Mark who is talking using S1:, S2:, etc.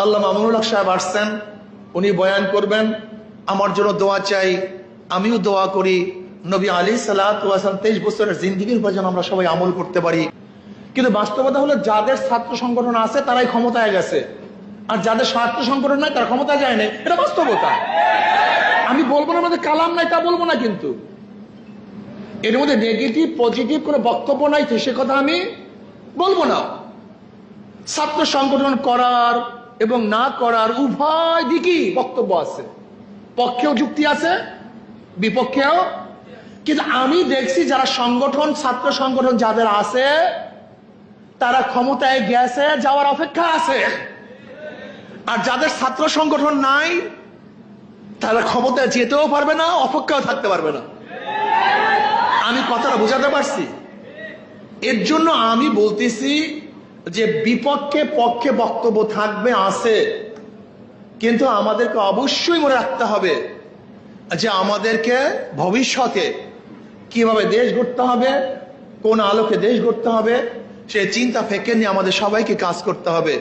S1: আল্লাহ মামুনুল হক সাহেব আসছেন, উনি বয়ান করবেন। আমার জন্য দোয়া চাই, আমিও দোয়া করি নবী আলাইহিস সালাতু ওয়াস সালাম 23 বছরের জিন্দেগির উপর যেন আমরা সবাই আমল করতে পারি। কিন্তু বাস্তবতা হলো যাদের ছাত্র সংগঠন আছে তারাই ক্ষমতায় গেছে, আর যাদের ছাত্র সংগঠন নাই তারা ক্ষমতায় যায় নাই। এটা বাস্তবতা। আমি বলবো না আমাদের কালাম নাই, তা বলবো না, কিন্তু এর মধ্যে নেগেটিভ পজিটিভ কোনো বক্তব্য নাই সে কথা আমি বলবো না। ছাত্র সংগঠন করার এবং না করার উভয় দিকই বক্তব্য আছে, পক্ষেও যুক্তি আছে, বিপক্ষেও। কিন্তু আমি দেখছি যারা সংগঠন, ছাত্র সংগঠন যাদের আছে তারা ক্ষমতায় গেছে, যাওয়ার অপেক্ষা আছে। আর যাদের ছাত্র সংগঠন নাই তারা ক্ষমতায় যেতেও পারবে না, অপেক্ষাও থাকতে পারবে না। আমি কথাটা বোঝাতে পারছি? এর জন্য আমি বলতেছি যে বিপক্ষে পক্ষে বক্তব্য থাকবে, আছে, কিন্তু আমাদেরকে অবশ্যই মনে রাখতে হবে যে আমাদেরকে ভবিষ্যতে কিভাবে দেশ গড়তে হবে, কোন আলোকে দেশ গড়তে হবে, সেই চিন্তা ফিকির নিয়ে আমাদের সবাইকে কাজ করতে হবে।